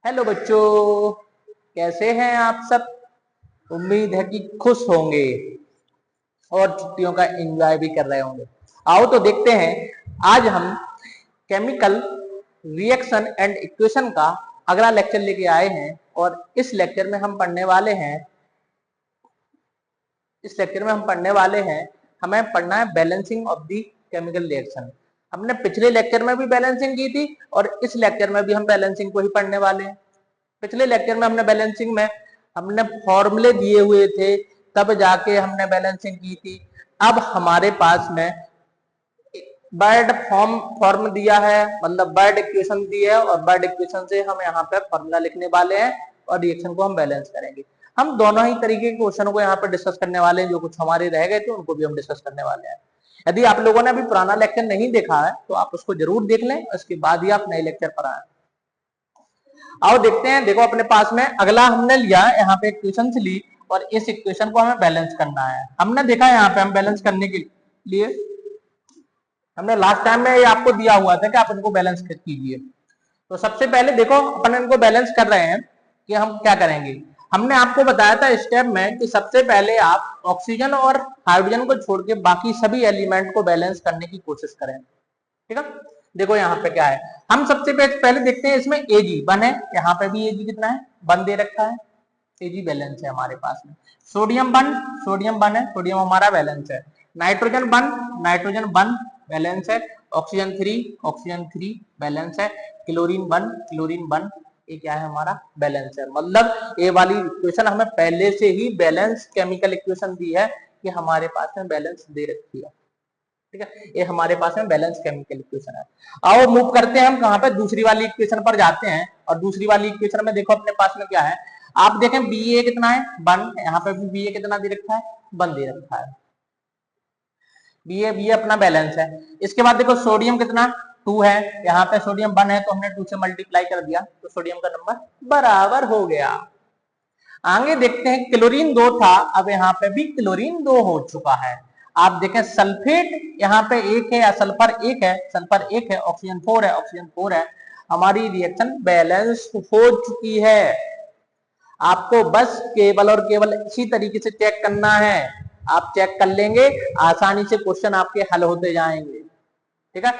Hello बच्चों, कैसे हैं आप सब। उम्मीद है कि खुश होंगे और छुट्टियों का एंजॉय भी कर रहे होंगे। आओ तो देखते हैं, आज हम केमिकल रिएक्शन एंड इक्वेशन का अगला लेक्चर लेके आए हैं। और हमें पढ़ना है balancing of the chemical reaction. हमने पिछले लेक्चर में भी बैलेंसिंग की थी और इस लेक्चर में भी हम बैलेंसिंग को ही पढ़ने वाले हैं। पिछले लेक्चर में हमने बैलेंसिंग में हमने फॉर्मूले दिए हुए थे, तब जाके हमने बैलेंसिंग की थी। अब हमारे पास में बर्ड फॉर्म दिया है, मतलब बर्ड इक्वेशन दी है और बर्ड इक्वेशन से हम यहाँ पे फॉर्मूला लिखने वाले हैं और रिएक्शन को हम बैलेंस करेंगे। हम दोनों ही तरीके के क्वेश्चन को यहाँ पे डिस्कस करने वाले हैं, जो कुछ हमारे रह गए थे उनको भी हम डिस्कस करने वाले हैं। यदि आप लोगों ने अभी पुराना लेक्चर नहीं देखा है तो आप उसको जरूर देख लें, उसके बाद ही आप नए लेक्चर पर आए। आओ देखते हैं। देखो, अपने पास में अगला हमने लिया यहाँ पे इक्वेशन ली और इस इक्वेशन को हमें बैलेंस करना है। हमने देखा यहाँ पे हम बैलेंस करने के लिए हमने लास्ट टाइम में ये आपको दिया हुआ था कि आप इनको बैलेंस कीजिए। तो सबसे पहले देखो, अपन इनको बैलेंस कर रहे हैं कि हम क्या करेंगे। हमने आपको बताया था स्टेप में कि सबसे पहले आप ऑक्सीजन और हाइड्रोजन को छोड़ के बाकी सभी एलिमेंट को बैलेंस करने की कोशिश करें। ठीक है, देखो यहाँ पे क्या है। हम सबसे पहले देखते हैं, इसमें एजी वन है, यहाँ पे भी एजी कितना है, वन दे रखा है। एजी बैलेंस है हमारे पास में। सोडियम वन है, सोडियम हमारा बैलेंस है। नाइट्रोजन वन बैलेंस है। ऑक्सीजन थ्री बैलेंस है। क्लोरीन वन ये क्या है, हमारा बैलेंस है। मतलब ये वाली इक्वेशन हमें पहले से ही बैलेंस केमिकल इक्वेशन दी है कि हमारे पास में बैलेंस दे रखी है। ठीक है, ये हमारे पास में बैलेंस केमिकल इक्वेशन है। आओ मूव करते हैं, हम कहां पे, दूसरी वाली इक्वेशन पर जाते हैं। और दूसरी वाली इक्वेशन में देखो अपने पास में क्या है। आप देखें बी ए कितना है, वन। यहाँ पे भी बी ए कितना दे रखा है, वन दे रखा है। बी ए अपना बैलेंस है। इसके बाद देखो सोडियम कितना, टू है। यहाँ पे सोडियम वन है तो हमने टू से मल्टीप्लाई कर दिया तो सोडियम का नंबर बराबर हो गया। आगे देखते हैं, क्लोरीन दो था, अब यहाँ पे भी क्लोरीन दो हो चुका है। आप देखें सल्फेट यहाँ पे एक है या सल्फर एक है, सल्फर एक है। ऑक्सीजन फोर है। हमारी रिएक्शन बैलेंस हो चुकी है। आपको बस केवल और केवल इसी तरीके से चेक करना है। आप चेक कर लेंगे, आसानी से क्वेश्चन आपके हल होते जाएंगे। ठीक है,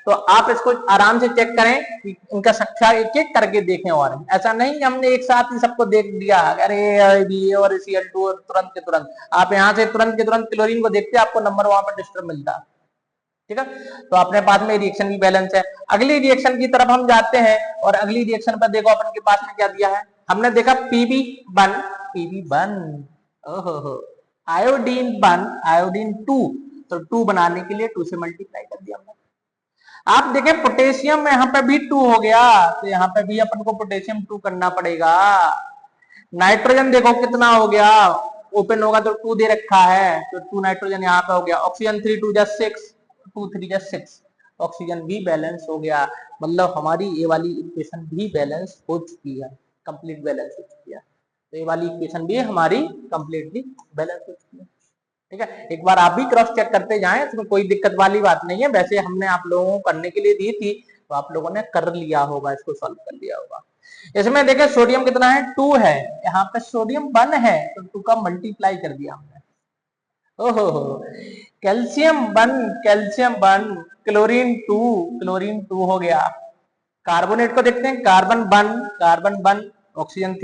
तो आप इसको आराम से चेक करें कि इनका संख्या एक एक करके देखें। और ऐसा नहीं कि हमने एक साथ ही सबको देख दिया, अरे बी ए और Cl2 तुरंत के तुरंत आप यहाँ से तुरंत के तुरंत क्लोरीन को देखते, आपको नंबर वहां पर डिस्टर्ब मिलता। ठीक है, तो अपने पास में रिएक्शन की बैलेंस है। अगली रिएक्शन की तरफ हम जाते हैं और अगली रिएक्शन पर देखो अपन के पास में क्या दिया है। हमने देखा पीबी वन ओहो, आयोडीन टू। तो टू बनाने के लिए टू से मल्टीप्लाई कर दिया हमने। आप देखें पोटेशियम में यहाँ पे भी टू हो गया, तो यहाँ पे भी अपन को पोटेशियम टू करना पड़ेगा। नाइट्रोजन देखो कितना हो गया, ओपन होगा तो टू दे रखा है तो टू नाइट्रोजन यहाँ पे हो गया। ऑक्सीजन थ्री टू जा सिक्स, टू थ्री जा सिक्स, ऑक्सीजन भी बैलेंस हो गया। मतलब हमारी ये वाली इक्वेशन भी बैलेंस हो चुकी है, कंप्लीट बैलेंस हो चुकी है। तो ये वाली इक्वेशन भी हमारी कंप्लीटली बैलेंस हो चुकी है। ठीक है, एक बार आप भी क्रॉस चेक करते जाएं, इसमें कोई दिक्कत वाली बात नहीं है। वैसे हमने आप लोगों को करने के लिए दी थी तो आप लोगों ने कर लिया होगा, इसको सॉल्व कर लिया होगा। इसमें देखें सोडियम कितना है, टू है। यहाँ पे सोडियम वन है तो टू का मल्टीप्लाई कर दिया हमने। ओहो, कैल्शियम वन, क्लोरीन टू हो गया। कार्बोनेट को देखते हैं, carbon one, oxygen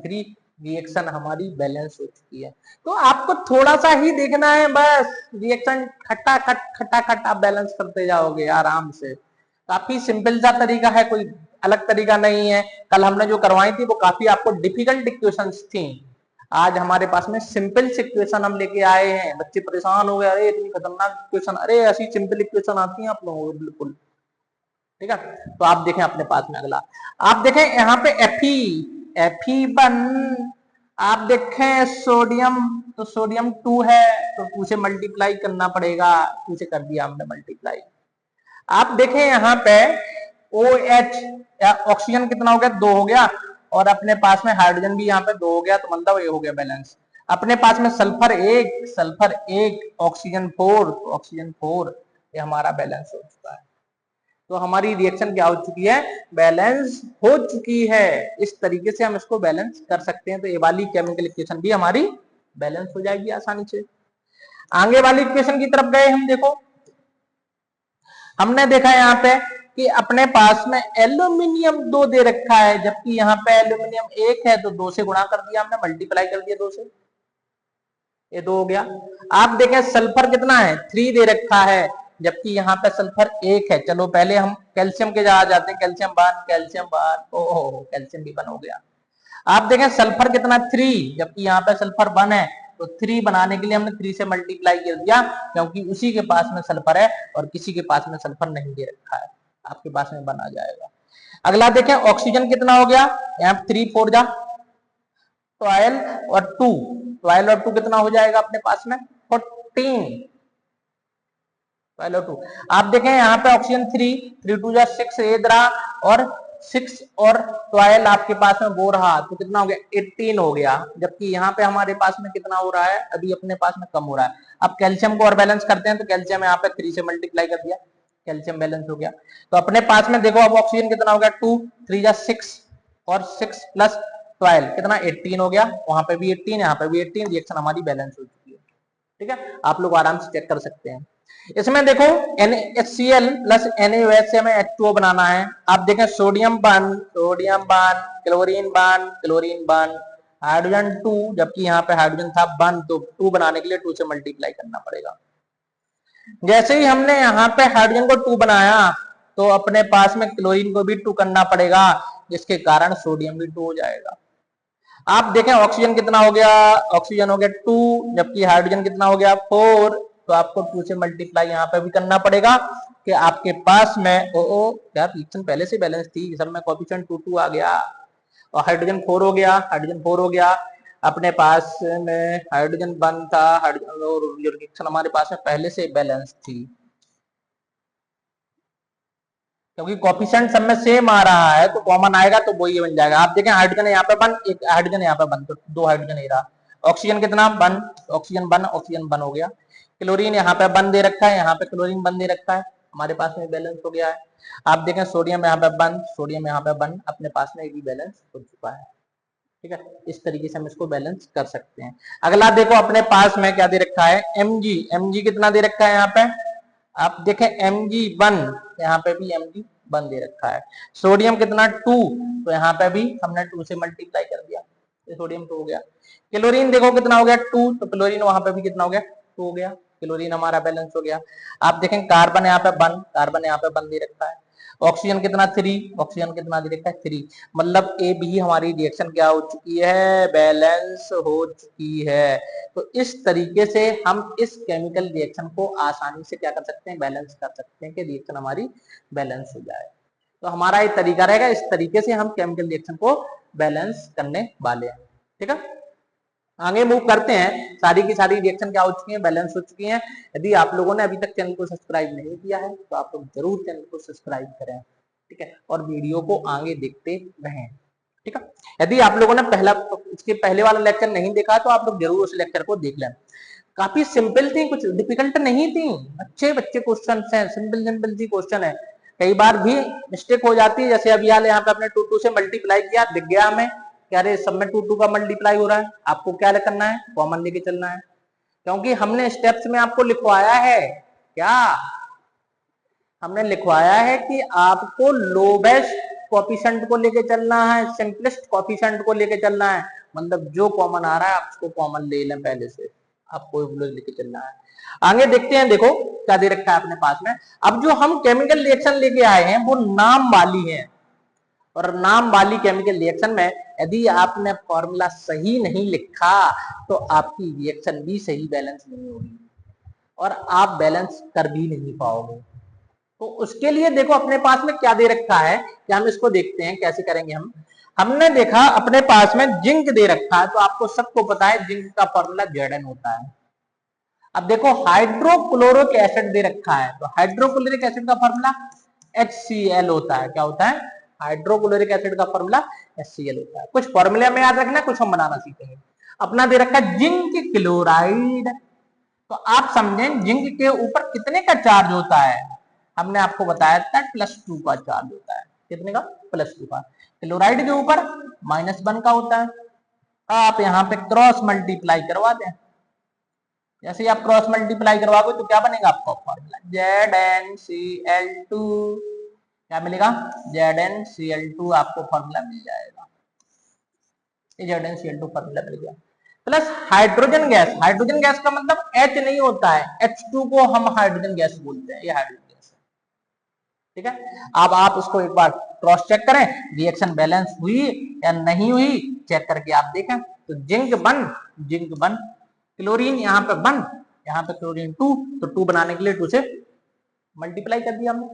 three. Reaction हमारी बैलेंस हो चुकी है। तो आपको थोड़ा सा ही देखना है बस, रिएक्शन खट्टा आप बैलेंस करते जाओगे आराम से। काफी सिंपल सा तरीका है, कोई अलग तरीका नहीं है। कल हमने जो करवाई थी वो काफी आपको डिफिकल्ट इक्वेशंस थी। आज हमारे पास में सिंपल इक्वेशन हम लेके आए हैं। बच्चे परेशान हो गए, अरे इतनी खतरनाक इक्वेशन, अरे ऐसी सिंपल इक्वेशन आती है आप लोगों को, बिल्कुल। ठीक है, तो आप देखें अपने पास में अगला, आप देखें यहाँ पे Fe1। आप देखें सोडियम, तो सोडियम टू है तो टू से मल्टीप्लाई करना पड़ेगा, टू से कर दिया हमने मल्टीप्लाई। आप देखें यहाँ पे OH या ऑक्सीजन कितना हो गया, दो हो गया। और अपने पास में हाइड्रोजन भी यहाँ पे दो हो गया, तो मतलब ये हो गया बैलेंस। अपने पास में सल्फर एक, ऑक्सीजन फोर, ये हमारा बैलेंस हो चुका है। तो हमारी रिएक्शन क्या हो चुकी है, बैलेंस हो चुकी है। इस तरीके से हम इसको बैलेंस कर सकते हैं। तो ये वाली केमिकल इक्वेशन भी हमारी बैलेंस हो जाएगी आसानी से। आगे वाली इक्वेशन की तरफ गए हम। देखो हमने देखा यहाँ पे कि अपने पास में एल्यूमिनियम 2 दे रखा है, जबकि यहाँ पे एल्यूमिनियम 1 है, तो 2 से गुणा कर दिया हमने, मल्टीप्लाई कर दिया 2 से, ये 2 हो गया। आप देखें सल्फर कितना है, 3 दे रखा है, जबकि यहाँ पे सल्फर 1 है। चलो पहले हम कैल्शियम के जहां जाते हैं, कैल्शियम 1, कैल्शियम 1, ओहो कैल्शियम भी 1 हो गया। आप देखें सल्फर कितना 3, जबकि यहाँ पे सल्फर 1 है, तो 3 बनाने के लिए हमने 3 से मल्टीप्लाई कर दिया, क्योंकि उसी के पास में सल्फर है और किसी के पास में सल्फर नहीं दे रखा है, आपके पास में 1 आ जाएगा। अगला देखें ऑक्सीजन कितना हो गया, यहाँ 3 4 जा 12 और 2, 12 और 2 कितना हो जाएगा अपने पास में 14, 12 और 2। आप देखें यहाँ पे ऑक्सीजन 3 3 2 जा 6 रहा, और 6 और 12 आपके पास में वो रहा, तो कितना हो गया 18 हो गया, जबकि यहाँ पे हमारे पास में कितना हो रहा है, अभी अपने पास में कम हो रहा है। अब कैल्शियम को और बैलेंस करते हैं, तो कैल्शियम यहाँ पे 3 से मल्टीप्लाई कर दिया, कैल्शियम बैलेंस हो गया। तो अपने पास में देखो अब ऑक्सीजन कितना हो गया 2 3 जा 6 और 6 प्लस 12 कितना 18 हो गया, वहां पे भी 18 यहाँ पे भी 18, रिएक्शन हमारी बैलेंस हो चुकी है। ठीक है, आप लोग आराम से चेक कर सकते हैं। इसमें देखो NaHCl प्लस NaOH से हमें H2O बनाना है। आप देखें sodium 1 sodium 1, chlorine 1 chlorine 1, hydrogen 2, जबकि यहाँ पे हाइड्रोजन था 1, तो 2 बनाने के लिए 2 से मल्टीप्लाई करना पड़ेगा। जैसे ही हमने यहाँ पे हाइड्रोजन को 2 बनाया, तो अपने पास में क्लोरीन को भी 2 करना पड़ेगा, जिसके कारण सोडियम भी 2 हो जाएगा। आप देखें ऑक्सीजन कितना हो गया, ऑक्सीजन हो गया 2, जबकि हाइड्रोजन कितना हो गया 4, तो आपको 2 से मल्टीप्लाई यहाँ पे भी करना पड़ेगा कि आपके पास में ओ क्या रिएक्शन पहले से बैलेंस थी, सब में कोएफिशिएंट 2 2 आ गया, और हाइड्रोजन 4 हो गया, हाइड्रोजन 4 हो गया। अपने पास में हाइड्रोजन 1 था, हाइड्रोजन और रिएक्शन हमारे पास में पहले से बैलेंस थी, क्योंकि कोएफिशिएंट सब में सेम आ रहा है, तो कॉमन आएगा तो वही बन जाएगा। आप देखें हाइड्रोजन यहाँ पे 1, एक हाइड्रोजन यहाँ पे 1, तो 2 हाइड्रोजन ही रहा। ऑक्सीजन कितना 1, ऑक्सीजन 1 ऑक्सीजन 1 हो गया। क्लोरीन यहाँ पे 1 दे रखा है, यहाँ पे क्लोरीन 1 दे रखा है, हमारे पास में बैलेंस हो गया है। आप देखें सोडियम यहाँ पे 1 सोडियम यहाँ पे 1, अपने पास में भी बैलेंस हो चुका है। ठीक है, इस तरीके से हम इसको बैलेंस कर सकते हैं। अगला देखो अपने पास में क्या दे रखा है, Mg कितना दे रखा है यहाँ पे, आप देखें Mg1, यहाँ पे भी Mg1 दे रखा है। सोडियम कितना 2, तो यहाँ पे भी हमने 2 से मल्टीप्लाई कर दिया, सोडियम 2 हो गया। क्लोरीन देखो कितना हो गया 2, तो क्लोरीन वहां पे भी कितना हो गया 2 हो गया, क्लोरीन हमारा बैलेंस हो गया। आप देखें कार्बन यहाँ पे 1, कार्बन यहाँ पे 1 दे रखा है। ऑक्सीजन कितना 3, ऑक्सीजन कितना दे रखा है 3, मतलब ए बी हमारी रिएक्शन क्या हो चुकी है, बैलेंस हो चुकी है। तो इस तरीके से हम इस केमिकल रिएक्शन को आसानी से क्या कर सकते हैं, बैलेंस कर सकते हैं कि रिएक्शन हमारी बैलेंस हो जाए। तो हमारा ये तरीका रहेगा, इस तरीके से हम केमिकल रिएक्शन को बैलेंस करने वाले हैं। ठीक है, आगे मूव करते हैं। सारी की सारी रिएक्शन क्या हो चुकी है, बैलेंस हो चुकी हैं। यदि आप लोगों ने अभी तक चैनल को सब्सक्राइब नहीं किया है, तो आप लोग जरूर चैनल को सब्सक्राइब करें। ठीक है, और वीडियो को आगे देखते रहें। ठीक है, यदि आप लोगों ने इसके पहले वाला लेक्चर नहीं देखा, तो आप लोग जरूर उस लेक्चर को देख लें। काफी सिंपल थी, कुछ डिफिकल्ट नहीं थी, अच्छे बच्चे क्वेश्चन है, सिंपल सिंपल सी क्वेश्चन है। कई बार भी मिस्टेक हो जाती है, जैसे अभी हाल यहाँ पे आपने 2 2 से मल्टीप्लाई किया, दिख गया हमें क्या रे सब में 2 2 का मल्टीप्लाई हो रहा है, आपको क्या करना है, कॉमन लेके चलना है, क्योंकि हमने स्टेप्स में आपको लिखवाया है, क्या हमने लिखवाया है कि आपको लोवेस्ट कोएफिशिएंट को लेके चलना है, सिंपलेस्ट कोएफिशिएंट को लेके चलना है, मतलब जो कॉमन आ रहा है आप उसको कॉमन ले लें, पहले से आपको लेके चलना है। आगे देखते हैं, देखो क्या दे रखा है अपने पास में। अब जो हम केमिकल रिएक्शन लेके आए हैं वो नाम वाली है, और नाम वाली केमिकल रिएक्शन में यदि आपने फॉर्मूला सही नहीं लिखा, तो आपकी रिएक्शन भी सही बैलेंस नहीं होगी और आप बैलेंस कर भी नहीं पाओगे। तो उसके लिए देखो अपने पास में क्या दे रखा है, कि हम इसको देखते हैं कैसे करेंगे हम। हमने देखा अपने पास में जिंक दे रखा है, तो आपको सबको पता है जिंक का फॉर्मूला Zn होता है। अब देखो हाइड्रोक्लोरिक एसिड दे रखा है, तो हाइड्रोक्लोरिक एसिड का फॉर्मूला HCl होता है। क्या होता है, हाइड्रोक्लोरिक एसिड का फॉर्मूला HCl होता है। कुछ फॉर्मूले में याद रखना, कुछ हम बनाना सीखेंगे। अपना दे रखा है जिंक क्लोराइड, तो आप समझें जिंक के ऊपर कितने का चार्ज होता है, हमने आपको बताया था +2 का चार्ज होता है। कितने का? +2 का। क्लोराइड के ऊपर -1 का होता है। आप यहाँ पे क्रॉस मल्टीप्लाई करवा दें। जैसे ही आप क्रॉस मल्टीप्लाई करवाओगे तो क्या बनेगा आपका फॉर्मूला? ZnCl2। क्या मिलेगा? ZnCl2 आपको फॉर्मूला मिल जाएगा। ZnCl2 फॉर्मूला मिल गया। Plus hydrogen gas. Hydrogen gas का मतलब H नहीं होता है, H2 को हम हाइड्रोजन गैस बोलते हैं। ये हाइड्रोजन गैस है, ठीक है। अब आप उसको एक बार क्रॉस चेक करें, रिएक्शन बैलेंस हुई या नहीं हुई, चेक करके आप देखें। तो जिंक 1, क्लोरीन यहाँ पे 1, यहाँ पे क्लोरीन 2, तो 2 बनाने के लिए 2 से मल्टीप्लाई कर दिया हमने।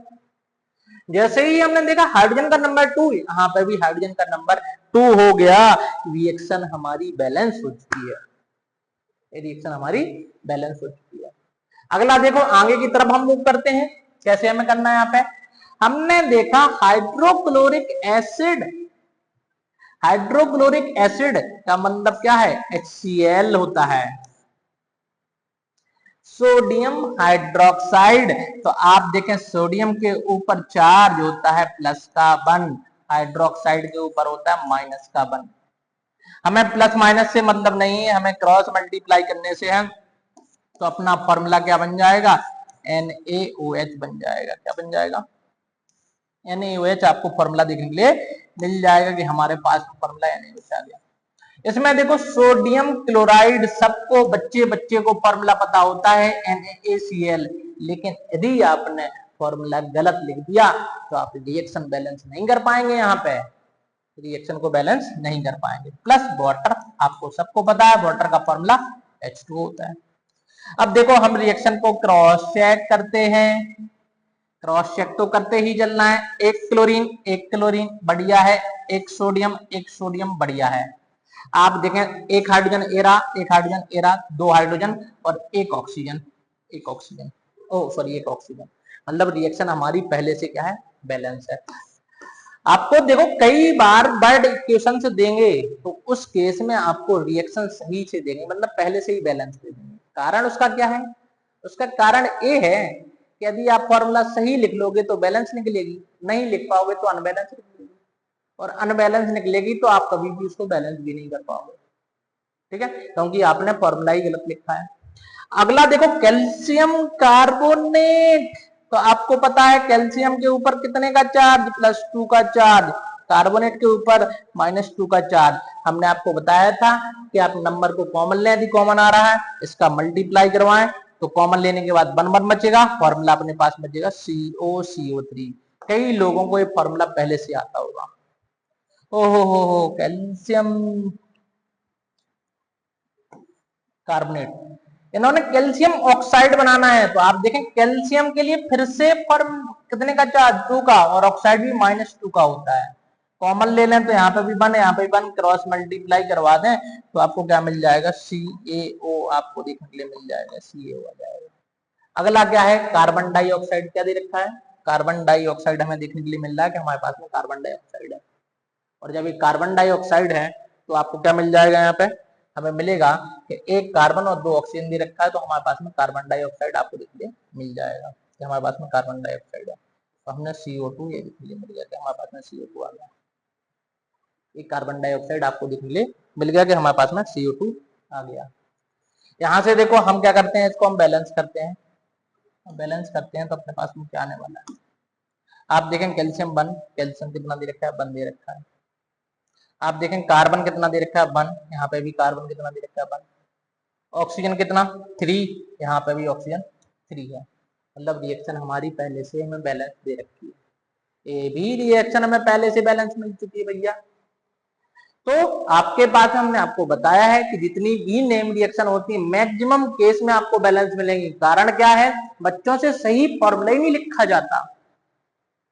जैसे ही हमने देखा हाइड्रोजन का नंबर 2, यहाँ पे भी हाइड्रोजन का नंबर 2 हो गया, रिएक्शन हमारी बैलेंस हो चुकी है। रिएक्शन हमारी बैलेंस हो चुकी है। अगला देखो, आगे की तरफ हम मूव करते हैं। कैसे हमें करना है? यहाँ पे हमने देखा हाइड्रोक्लोरिक एसिड। हाइड्रोक्लोरिक एसिड का मतलब क्या है? HCl होता है। सोडियम हाइड्रोक्साइड, तो आप देखें सोडियम के ऊपर चार्ज होता है +1, हाइड्रोक्साइड के ऊपर होता है -1। हमें प्लस माइनस से मतलब नहीं है, हमें क्रॉस मल्टीप्लाई करने से है। तो अपना फॉर्मूला क्या बन जाएगा? NaOH बन जाएगा। क्या बन जाएगा? NaOH आपको फॉर्मूला देखने के लिए मिल जाएगा कि हमारे पास फॉर्मूला NaOH आ गया। इसमें देखो सोडियम क्लोराइड, सबको बच्चे बच्चे को फॉर्मूला पता होता है NaCl, लेकिन यदि आपने फॉर्मूला गलत लिख दिया तो आप रिएक्शन बैलेंस नहीं कर पाएंगे। यहाँ पे रिएक्शन को बैलेंस नहीं कर पाएंगे। प्लस वाटर, आपको सबको पता है वाटर का फॉर्मूला H2 होता है। अब देखो हम रिएक्शन को क्रॉस चेक करते हैं। क्रॉस चेक तो करते ही चलना है। एक क्लोरीन बढ़िया है, एक सोडियम बढ़िया है। आप देखें एक हाइड्रोजन एरा, 2 हाइड्रोजन और एक ऑक्सीजन, एक ऑक्सीजन। मतलब रिएक्शन हमारी पहले से क्या है? बैलेंस है। आपको देखो कई बार वर्ड इक्वेशन से देंगे तो उस केस में आपको रिएक्शन सही से देंगे, मतलब पहले से ही बैलेंस दे देंगे। कारण उसका क्या है? उसका कारण ये है कि यदि आप फॉर्मूला सही लिख लोगे तो बैलेंस निकलेगी, नहीं लिख पाओगे तो अनबैलेंस निकलेगी, और अनबैलेंस निकलेगी तो आप कभी भी उसको बैलेंस भी नहीं कर पाओगे, ठीक है, क्योंकि आपने फॉर्मूला ही गलत लिखा है। अगला देखो कैल्शियम कार्बोनेट, तो आपको पता है कैल्शियम के ऊपर कितने का चार्ज? +2 का चार्ज। कार्बोनेट के ऊपर -2 का चार्ज। हमने आपको बताया था कि आप नंबर को कॉमन लें, यदि कॉमन आ रहा है इसका मल्टीप्लाई करवाएं तो कॉमन लेने के बाद 1 बचेगा, फॉर्मूला अपने पास बचेगा COCO3। कई लोगों को ये फॉर्मूला पहले से आता होगा। हो कैल्शियम कार्बोनेट, इन्होंने कैल्शियम ऑक्साइड बनाना है। तो आप देखें कैल्शियम के लिए फिर से फॉर्म कितने का चार्ज? 2 का, और ऑक्साइड भी -2 का होता है। कॉमन ले लें तो यहाँ पे भी 1, यहाँ पे भी 1, क्रॉस मल्टीप्लाई करवा दें तो आपको क्या मिल जाएगा? CaO आपको देखने के लिए मिल जाएगा, CaO आ जाएगा। अगला क्या है? Carbon dioxide. क्या दे रखा है? कार्बन डाइऑक्साइड हमें देखने के लिए मिल रहा है कि हमारे पास में कार्बन डाइऑक्साइड है। और जब ये कार्बन डाइऑक्साइड है तो आपको क्या मिल जाएगा? यहाँ पे हमें मिलेगा कि 1 कार्बन और 2 ऑक्सीजन दे रखा है, तो हमारे पास में कार्बन डाइऑक्साइड आपको देखने मिल जाएगा कि हमारे पास में कार्बन डाइऑक्साइड है। तो हमने CO2 ये देखने लिए मिल गया कि हमारे पास में CO2 आ गया। एक कार्बन डाइऑक्साइड आपको देखने के लिए मिल गया कि हमारे पास में CO2 आ गया। यहाँ से देखो हम क्या करते हैं, इसको हम बैलेंस करते हैं। बैलेंस करते हैं तो अपने पास में क्या आने वाला है? आप देखें कैल्शियम 1, कैल्शियम कितना दे रखा है? 1 दे रखा है। आप देखें कार्बन कितना दे रखा है? 1, यहाँ पे भी कार्बन कितना दे रखा है? 1। ऑक्सीजन कितना? 3, यहाँ पे भी ऑक्सीजन 3 है। मतलब रिएक्शन हमारी पहले से हमें बैलेंस दे रखी है। ये भी रिएक्शन हमें पहले से बैलेंस मिल चुकी है भैया। तो आपके पास हमने आपको बताया है कि जितनी भी नेम रिएक्शन होती है मैक्सिमम केस में आपको बैलेंस मिलेंगी। कारण क्या है? बच्चों से सही फॉर्मूला ही नहीं लिखा जाता।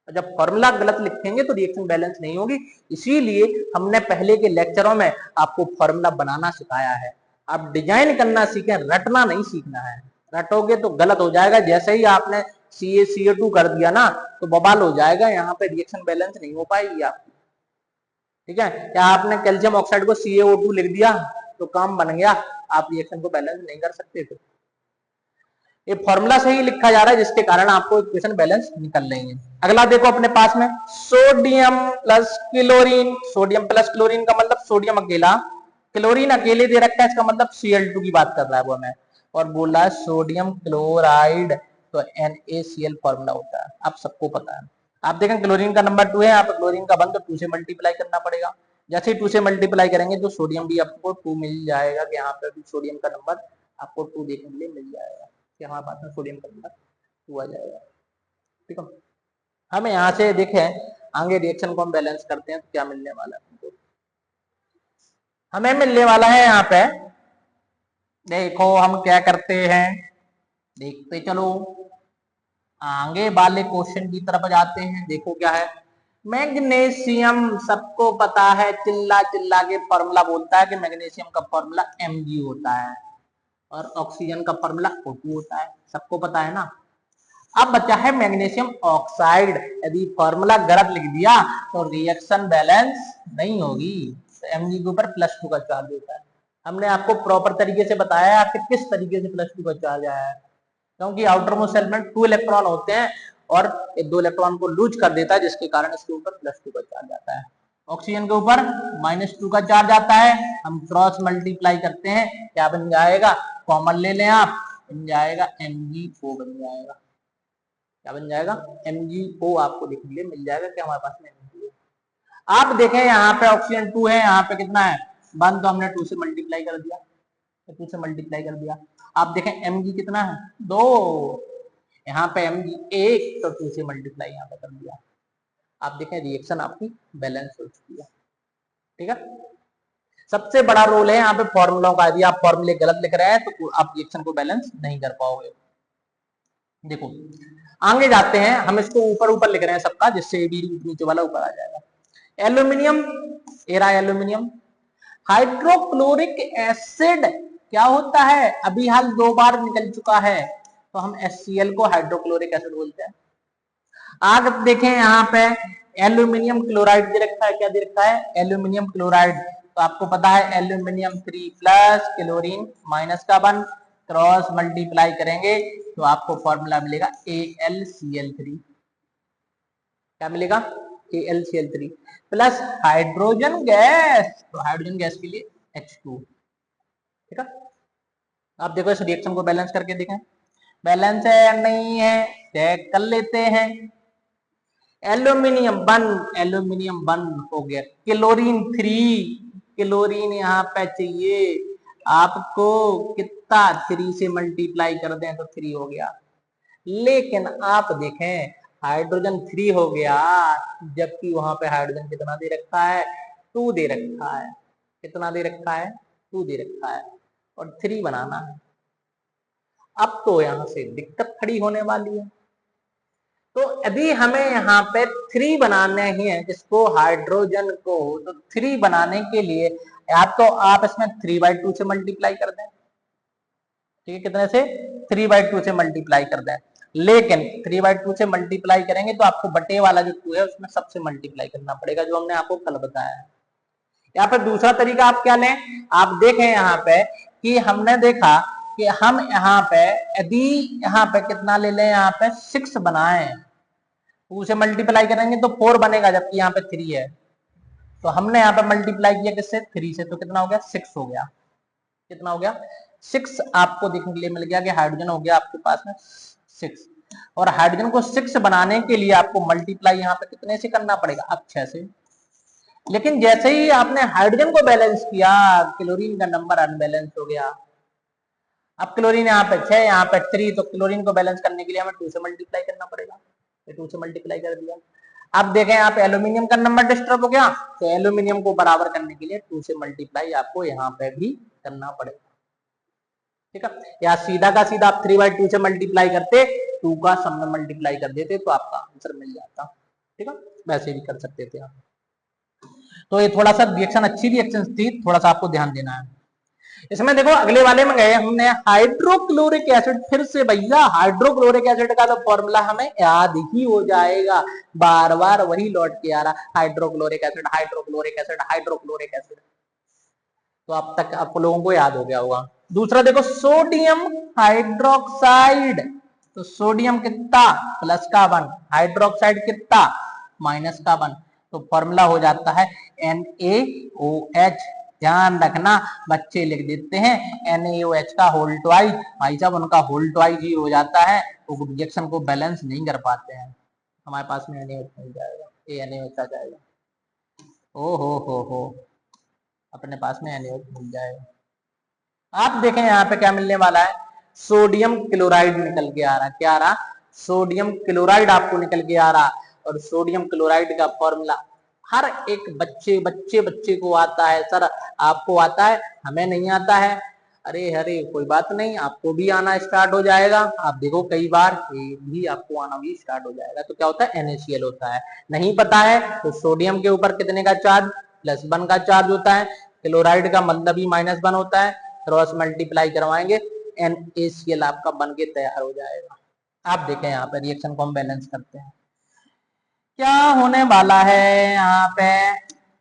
जब फॉर्मूला गलत लिखेंगे तो रिएक्शन बैलेंस नहीं होगी। इसीलिए हमने पहले के लेक्चरों में आपको फॉर्मूला बनाना सिखाया है। आप डिजाइन करना सीखें, रटना नहीं सीखना है। रटोगे तो गलत हो जाएगा। जैसे ही आपने CaCO2 कर दिया ना तो बवाल हो जाएगा, यहाँ पे रिएक्शन बैलेंस नहीं हो पाएगी आपकी, ठीक है। क्या आपने कैल्शियम ऑक्साइड को CaO2 लिख दिया तो काम बन गया, आप रिएक्शन को बैलेंस नहीं कर सकते थे। ये फॉर्मूला से ही लिखा जा रहा है, जिसके कारण आपको इक्वेशन बैलेंस निकल रही है। अगला देखो अपने पास में sodium plus chlorine. Sodium plus chlorine का मतलब सोडियम अकेला, क्लोरीन अकेले दे रखा है, इसका मतलब Cl2 की बात कर रहा है वो हमें, और बोला सोडियम क्लोराइड, तो NaCl फॉर्मूला होता है, आप सबको पता है। आप देखें क्लोरीन का नंबर 2 है, आप क्लोरीन का 1 तो 2 से मल्टीप्लाई करना पड़ेगा। जैसे ही 2 से मल्टीप्लाई करेंगे तो सोडियम भी आपको 2 मिल जाएगा, कि यहाँ पे भी सोडियम का नंबर आपको 2 देखने के लिए मिल जाएगा, कि हमारे पास में सोडियम का नंबर 2 आ जाएगा। ठीक है, हमें यहाँ से देखें आगे रिएक्शन को हम बैलेंस करते हैं तो क्या मिलने वाला है। हमें मिलने वाला है यहाँ पे, देखो हम क्या करते हैं, देखते चलो आगे वाले क्वेश्चन की तरफ जाते हैं। देखो क्या है, मैग्नीशियम सबको पता है, चिल्ला चिल्ला के फॉर्मूला बोलता है कि मैग्नीशियम का फॉर्मूला Mg होता है और ऑक्सीजन का फॉर्मूला O2 होता है, सबको पता है ना। अब बचा है मैग्नीशियम ऑक्साइड, यदि फॉर्मूला गलत लिख दिया तो रिएक्शन बैलेंस नहीं होगी, तो Mg के ऊपर +2 का चार्ज होता है। हमने आपको प्रॉपर तरीके से बताया कि किस तरीके से +2 का चार्ज आया है, क्योंकि आउटर मोस्ट सेल में 2 इलेक्ट्रॉन होते हैं और 2 इलेक्ट्रॉन को लूज कर देता है, जिसके कारण इसके ऊपर +2 का चार्ज आता है। ऑक्सीजन के ऊपर -2 का चार्ज आता है, हम क्रॉस मल्टीप्लाई करते हैं, क्या बन जाएगा, कॉमन ले लें आप, बन जाएगा Mg4 बन जाएगा। क्या बन जाएगा, Mg4 आपको देखने के लिए मिल जाएगा कि हमारे पास में Mg है। आप देखें यहाँ पे ऑक्सीजन 2 है, यहाँ पे कितना है 1, तो हमने 2 से मल्टीप्लाई कर दिया, 2 से मल्टीप्लाई कर दिया। आप देखें Mg कितना है 2, यहाँ पे Mg 1, तो 2 से मल्टीप्लाई यहाँ पे कर दिया। आप देखें रिएक्शन आपकी बैलेंस हो चुकी है। ठीक है, सबसे बड़ा रोल है यहाँ पे फॉर्मूलों का, यदि आप फॉर्मूले गलत लिख रहे हैं तो आप रिएक्शन को बैलेंस नहीं कर पाओगे। देखो आगे जाते हैं, हम इसको ऊपर ऊपर लिख रहे हैं सबका, जिससे भी नीचे वाला ऊपर आ जाएगा। Aluminium, era aluminium, hydrochloric acid क्या होता है, अभी हाल 2 बार निकल चुका है, तो हम HCl को हाइड्रोक्लोरिक एसिड बोलते हैं। आगे देखें यहाँ पे एल्यूमिनियम क्लोराइड दे रखा है, क्या दे रखा है, एल्यूमिनियम क्लोराइड, तो आपको पता है एल्यूमिनियम 3 प्लस क्लोरीन माइनस का 1, क्रॉस मल्टीप्लाई करेंगे तो आपको फॉर्मूला मिलेगा AlCl3। क्या मिलेगा, AlCl3 प्लस हाइड्रोजन गैस, तो हाइड्रोजन गैस के लिए H2। ठीक है, आप देखो इस रिएक्शन को बैलेंस करके देखें, बैलेंस है या नहीं है, चेक कर लेते हैं। एल्यूमिनियम 1, एल्यूमिनियम 1 हो गया, क्लोरीन 3, क्लोरीन यहाँ पे चाहिए आपको कितना, 3 से मल्टीप्लाई कर दें तो 3 हो गया, लेकिन आप देखें हाइड्रोजन 3 हो गया, जबकि वहां पे हाइड्रोजन कितना दे रखा है, 2 दे रखा है, कितना दे रखा है, 2 दे रखा है, और 3 बनाना है। अब तो यहां से दिक्कत खड़ी होने वाली है, तो यदि हमें यहाँ पे 3 बनाने ही है इसको, हाइड्रोजन को, तो 3 बनाने के लिए या तो आप इसमें 3/2 से मल्टीप्लाई कर दें, ठीक है, कितने से, 3/2 से मल्टीप्लाई कर दें, लेकिन 3/2 से मल्टीप्लाई करेंगे तो आपको बटे वाला जो 2 है उसमें सबसे मल्टीप्लाई करना पड़ेगा, जो हमने आपको कल बताया है। या फिर दूसरा तरीका आप क्या लें, आप देखें यहाँ पे कि हमने देखा कि हम यहाँ पे यदि यहाँ पे कितना ले लें, यहाँ पे 6 बनाए, 2 से मल्टीप्लाई करेंगे तो 4 बनेगा, जबकि यहाँ पे 3 है, तो हमने यहाँ पे मल्टीप्लाई किया किससे, 3 से, तो कितना हो गया, 6 हो गया, कितना हो गया, 6 आपको देखने के लिए मिल गया कि हाइड्रोजन हो गया आपके पास में 6, और हाइड्रोजन को 6 बनाने के लिए आपको मल्टीप्लाई यहाँ पे कितने से करना पड़ेगा, अब 6 से। लेकिन जैसे ही आपने हाइड्रोजन को बैलेंस किया, क्लोरीन का नंबर अनबैलेंस हो गया। अब क्लोरीन यहाँ पे 6, यहाँ पे 3, तो क्लोरीन को बैलेंस करने के लिए हमें 2 से मल्टीप्लाई करना पड़ेगा, 2 से मल्टीप्लाई कर दिया। अब देखें यहाँ पे एल्यूमिनियम का नंबर डिस्टर्ब हो गया, तो एल्यूमिनियम को बराबर करने के लिए 2 से मल्टीप्लाई आपको यहाँ पे भी करना पड़ेगा। ठीक है, या सीधा का सीधा आप 3/2 से मल्टीप्लाई करते, 2 का सम में मल्टीप्लाई कर देते तो आपका आंसर मिल जाता। ठीक है, वैसे भी कर सकते थे आप। तो ये थोड़ा सा रिएक्शन, अच्छी रिएक्शन थी, थोड़ा सा आपको ध्यान देना है। इसमें देखो अगले वाले में गए हमने हाइड्रोक्लोरिक एसिड, फिर से भैया हाइड्रोक्लोरिक एसिड का तो फॉर्मूला हमें याद ही हो जाएगा, बार बार वही लौट के आ रहा, hydrochloric acid, hydrochloric acid, hydrochloric acid, तो अब तक आप लोगों को याद हो गया होगा। दूसरा देखो सोडियम हाइड्रोक्साइड, तो सोडियम कितना प्लस का 1, हाइड्रोक्साइड कितना माइनस का 1, तो फॉर्मूला हो जाता है NaOH। ध्यान रखना बच्चे लिख देते हैं NaOH का होल ट्वाइस, भाई साहब उनका होल ट्वाइस ही हो जाता है, वो रिएक्शन को बैलेंस नहीं कर पाते हैं। हमारे पास में NaOH मिल जाएगा, NaOH आ जाएगा। ओ हो अपने पास में NaOH मिल जाएगा। आप देखें यहाँ पे क्या मिलने वाला है, सोडियम क्लोराइड निकल के आ रहा, क्या आ रहा, सोडियम क्लोराइड आपको निकल के आ रहा। और सोडियम क्लोराइड का फॉर्मूला हर एक बच्चे को आता है सर, आपको आता है, हमें नहीं आता है। अरे कोई बात नहीं, आपको भी आना स्टार्ट हो जाएगा। आप देखो कई बार भी आपको आना भी स्टार्ट हो जाएगा। तो क्या होता है, NaCl होता है। नहीं पता है तो सोडियम के ऊपर कितने का चार्ज, +1 का चार्ज होता है, क्लोराइड का मतलब ही -1 होता है, क्रॉस मल्टीप्लाई करवाएंगे NaCl आपका बन के तैयार हो जाएगा। आप देखें यहाँ पे रिएक्शन को हम बैलेंस करते हैं, क्या होने वाला है यहाँ पे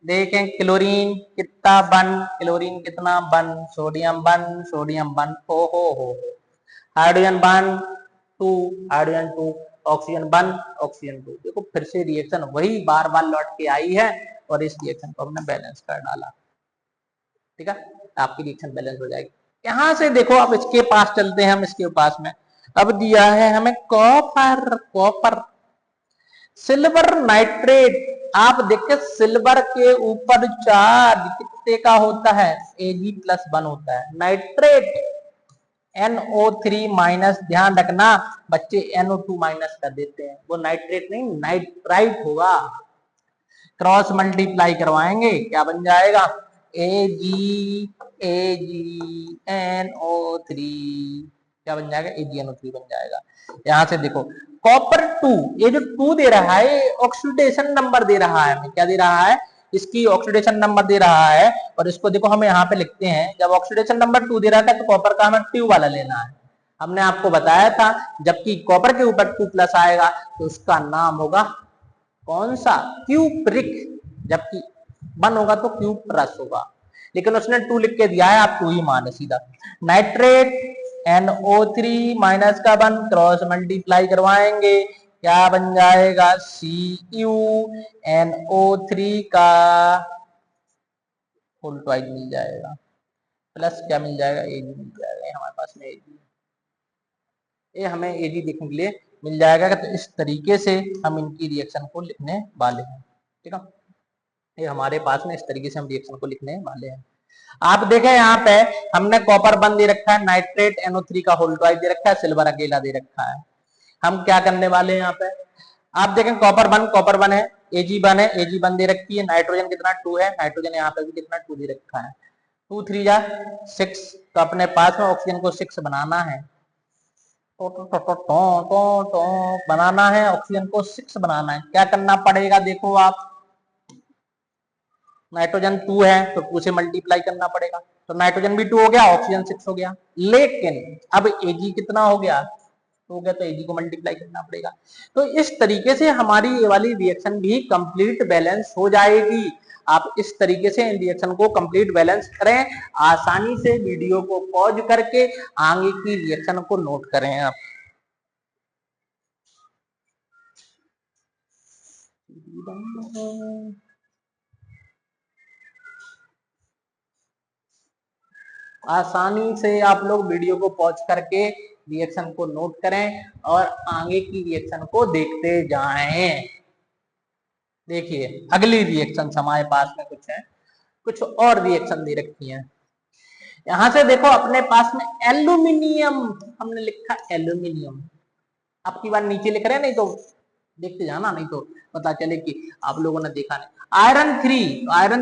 देखें, क्लोरीन कितना 1, क्लोरीन कितना 1, सोडियम 1, सोडियम 1, हो हाइड्रोजन 1 2, हाइड्रोजन 2, ऑक्सीजन 1, ऑक्सीजन 2। देखो फिर से रिएक्शन वही बार बार लौट के आई है और इस रिएक्शन को हमने बैलेंस कर डाला। ठीक है, आपकी रिएक्शन बैलेंस हो जाएगी। यहां से देखो अब इसके पास चलते हैं, हम इसके पास में अब दिया है हमें कॉपर सिल्वर नाइट्रेट। आप देखें सिल्वर के ऊपर चार्ज कितने का होता है, Ag+1 होता है। नाइट्रेट NO3-, ध्यान रखना बच्चे NO2- कर देते हैं, वो नाइट्रेट नहीं नाइट्राइट होगा। क्रॉस मल्टीप्लाई करवाएंगे क्या बन जाएगा, AgNO3, क्या बन जाएगा, AgNO3 बन जाएगा। यहां से देखो कॉपर 2, ये जो 2 दे रहा है ऑक्सीडेशन नंबर दे रहा है, क्या दे रहा है, इसकी ऑक्सीडेशन नंबर दे रहा है। और इसको देखो हम यहाँ पे लिखते हैं, जब ऑक्सीडेशन नंबर 2 दे रहा था तो कॉपर का हमें ट्यू वाला लेना है। हमने आपको बताया था जबकि कॉपर के ऊपर 2+ आएगा तो उसका नाम होगा कौन सा, क्यूप्रिक, जबकि 1 होगा तो क्यूप्रस होगा, लेकिन उसने 2 लिख के दिया है, आप 2 ही माने सीधा। नाइट्रेट NO3- का 1, क्रॉस मल्टीप्लाई करवाएंगे क्या बन जाएगा, CuNO3 का होल ट्वाइस मिल जाएगा, प्लस क्या मिल जाएगा, Ag मिल जाएगा। हमारे पास में Ag, ये हमें Ag देखने के लिए मिल जाएगा। तो इस तरीके से हम इनकी रिएक्शन को लिखने वाले हैं। ठीक है, ये हमारे पास में इस तरीके से हम रिएक्शन को लिखने वाले हैं। आप देखें यहाँ पे हमने कॉपर 1 दे रखा है, नाइट्रेट NO3 का होल ट्वाइस दे रखा है, सिल्वर अकेला दे रखा है। हम क्या करने वाले हैं यहाँ पे, आप देखें कॉपर 1 है, Ag1 है, Ag1 दे रखी है, नाइट्रोजन कितना 2 है, नाइट्रोजन यहाँ पे भी कितना 2 दे रखा है, 2 3 जा 6, तो अपने पास में ऑक्सीजन को 6 बनाना है, बनाना है ऑक्सीजन को 6 बनाना है। क्या करना पड़ेगा, देखो आप नाइट्रोजन 2 है तो 2 से मल्टीप्लाई करना पड़ेगा, तो नाइट्रोजन भी 2 हो गया, ऑक्सीजन 6 हो गया। लेकिन अब Ag कितना हो गया, हो गया, तो Ag को मल्टीप्लाई करना पड़ेगा। तो इस तरीके से हमारी ये वाली रिएक्शन भी कंप्लीट बैलेंस हो जाएगी। आप इस तरीके से इन रिएक्शन को कंप्लीट बैलेंस करें, आसानी से वीडियो को पॉज करके आगे की रिएक्शन को नोट करें। आप आसानी से आप लोग वीडियो को पॉज करके रिएक्शन को नोट करें और आगे की रिएक्शन को देखते जाएं। देखिए अगली रिएक्शन हमारे पास में कुछ है, कुछ और रिएक्शन दे रखी है। यहां से देखो अपने पास में एल्यूमिनियम, हमने लिखा एल्यूमिनियम, आपकी बार नीचे लिख रहे हैं, नहीं तो देखते जाना, नहीं तो पता चले कि आप लोगों ने देखा नहीं। आयरन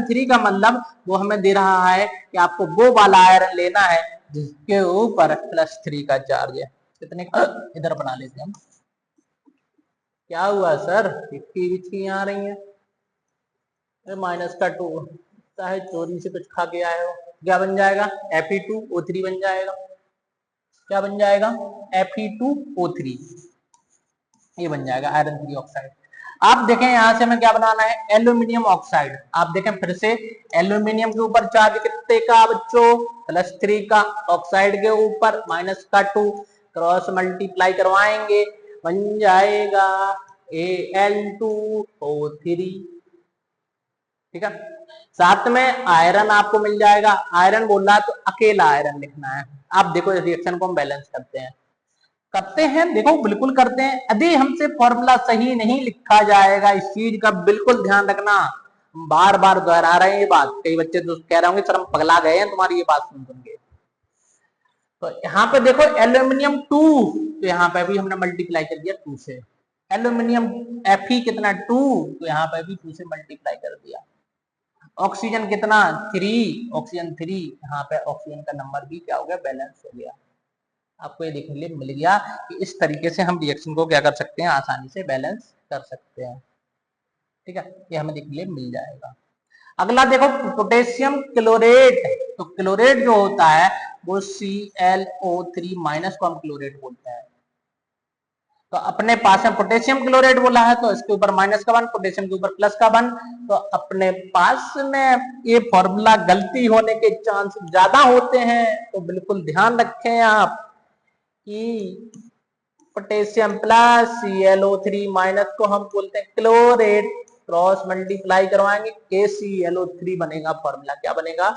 3 का मतलब वो हमें दे रहा है कि आपको वो वाला आयरन लेना है जिसके ऊपर +3 का चार्ज है। कितने का, इधर बना लेते हैं हम। क्या हुआ सर, इसकी आ रही है, -2 है, चोरी से कुछ खा के आए हो। क्या बन जाएगा, Fe2O3 बन जाएगा। क्या बन जाएगा, Fe2O3, ये बन जाएगा आयरन 3 ऑक्साइड। आप देखें यहां से हमें क्या बनाना है, एल्यूमिनियम ऑक्साइड। आप देखें फिर से, एल्यूमिनियम के ऊपर चार्ज कितने का बच्चों, +3 का, ऑक्साइड के ऊपर -2, क्रॉस मल्टीप्लाई करवाएंगे, बन जाएगा Al2O3। ठीक है, साथ में आयरन आपको मिल जाएगा। आयरन बोल रहा है तो अकेला आयरन लिखना है। आप देखो इस रिएक्शन को हम बैलेंस करते हैं, देखो बिल्कुल करते हैं। यदि हमसे फॉर्मूला सही नहीं लिखा जाएगा, इस चीज का बिल्कुल ध्यान रखना। बार बार दोहरा रहे हैं ये बात, कई बच्चे तो कह रहे होंगे सर हम पगला गए हैं तुम्हारी ये बात सुन के। तो यहाँ पे देखो एल्यूमिनियम 2, तो यहाँ पे भी हमने मल्टीप्लाई कर दिया 2 से। एल्यूमिनियम Fe कितना 2, तो यहाँ पे भी 2 से मल्टीप्लाई कर दिया। ऑक्सीजन कितना 3, ऑक्सीजन 3, यहाँ पे ऑक्सीजन का नंबर भी क्या हो गया, बैलेंस हो गया। आपको ये देखने के लिए मिल गया कि इस तरीके से हम रिएक्शन को क्या कर सकते हैं, आसानी से बैलेंस कर सकते हैं। ठीक है, ये हमें देखने के लिए मिल जाएगा। अगला देखो पोटेशियम क्लोरेट। तो क्लोरेट जो होता है वो ClO3- को हम क्लोरेट बोलते हैं। तो अपने पास में पोटेशियम क्लोरेट बोला है तो इसके ऊपर माइनस का 1, पोटेशियम के ऊपर प्लस का 1। तो अपने पास में ये फॉर्मूला गलती होने के चांस ज्यादा होते हैं, तो बिल्कुल ध्यान रखें आप कि पोटेशियम प्लस ClO3- को हम बोलते हैं क्लोरेट, क्रॉस मल्टीप्लाई करवाएंगे KClO3 बनेगा। फॉर्मूला क्या बनेगा,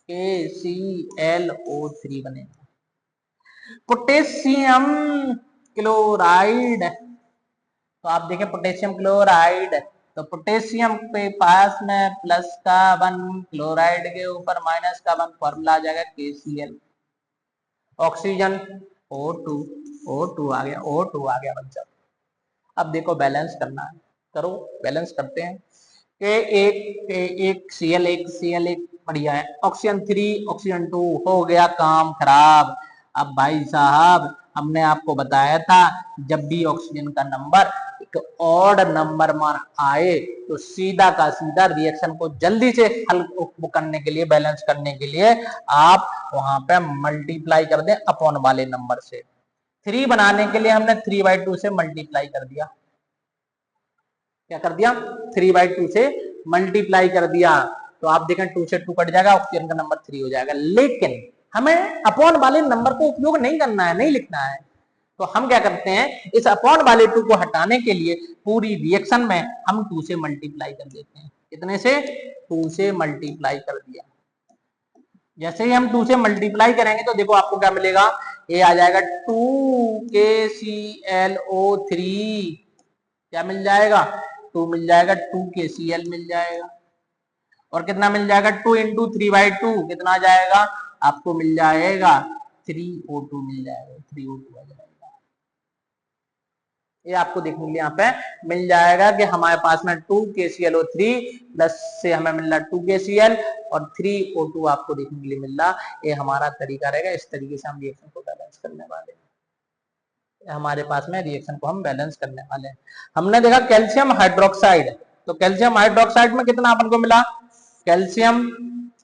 KClO3 बनेगा। पोटेशियम क्लोराइड, तो आप देखें पोटेशियम क्लोराइड, तो पोटेशियम के पास में प्लस का 1, क्लोराइड के ऊपर माइनस का 1, फॉर्मूला आ जाएगा KCl। ऑक्सीजन O2 आ गया, O2 आ गया बच्चा। अब देखो बैलेंस करना है, करो बैलेंस करते हैं। एक Cl बढ़िया है, ऑक्सीजन 3 ऑक्सीजन 2 हो गया काम खराब। अब भाई साहब हमने आपको बताया था जब भी ऑक्सीजन का नंबर एक ऑड नंबर मान आए तो सीधा का सीधा रिएक्शन को जल्दी से हल करने के लिए, बैलेंस करने के लिए आप वहां पे मल्टीप्लाई कर दें अपॉन वाले नंबर से। 3 बनाने के लिए हमने 3/2 से मल्टीप्लाई कर दिया। क्या कर दिया, 3/2 से मल्टीप्लाई कर दिया। तो आप देखें 2 से 2 कट जाएगा, ऑक्सीजन का नंबर 3 हो जाएगा। लेकिन हमें अपॉन वाले नंबर को उपयोग नहीं करना है, नहीं लिखना है। तो हम क्या करते हैं, इस अपॉन वाले 2 को हटाने के लिए पूरी रिएक्शन में हम 2 से मल्टीप्लाई कर देते हैं। कितने से, 2 से मल्टीप्लाई कर दिया। जैसे ही हम 2 से मल्टीप्लाई करेंगे तो देखो आपको क्या मिलेगा, ये आ जाएगा 2KClO3। क्या मिल जाएगा, 2 मिल जाएगा, 2KCl मिल जाएगा। और कितना मिल जाएगा, 2 × 3/2 कितना आ जाएगा, आपको मिल जाएगा 3O2 मिल जाएगा, 3O2 आ जाएगा। ये आपको देखने के लिए यहाँ पे मिल जाएगा कि हमारे पास में 2KClO3 प्लस से हमें मिल रहा 2KCl और 3O2 आपको देखने के लिए मिल रहा। ये हमारा तरीका रहेगा, इस तरीके से हम रिएक्शन को बैलेंस करने वाले हैं। हमारे पास में रिएक्शन को हम बैलेंस करने वाले हैं। हमने देखा कैल्शियम हाइड्रोक्साइड, तो कैल्शियम हाइड्रोक्साइड में कितना अपन को मिला, कैल्शियम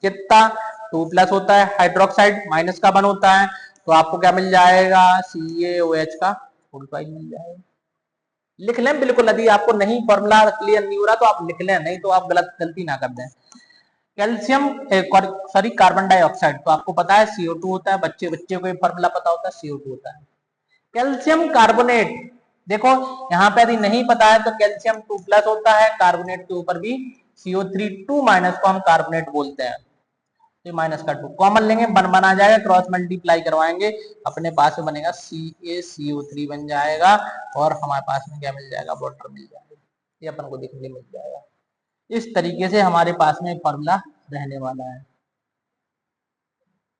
कितना 2+ होता है, हाइड्रोक्साइड -1 होता है। तो आपको क्या मिल जाएगा, CaOH का फुल प्राइम मिल जाएगा। लिख लें बिल्कुल, यदि आपको नहीं फॉर्मूला क्लियर नहीं हो रहा तो आप लिख लें, नहीं तो आप गलती ना कर दें। कैल्शियम सॉरी कार्बन डाइऑक्साइड, तो आपको पता है CO2 होता है, बच्चे को ये फॉर्मूला पता होता है, CO2 होता है। कैल्शियम कार्बोनेट, देखो यहाँ पे यदि नहीं पता है तो कैल्शियम 2+ होता है, कार्बोनेट के ऊपर भी CO3 को हम कार्बोनेट बोलते हैं। तो -2 कॉमन लेंगे, 1 आ जाएगा, क्रॉस मल्टीप्लाई करवाएंगे, अपने पास में बनेगा CaCO3 बन जाएगा। और हमारे पास में क्या मिल जाएगा, वाटर मिल जाएगा। ये अपन को देखने के लिए मिल जाएगा। इस तरीके से हमारे पास में फॉर्मूला रहने वाला है।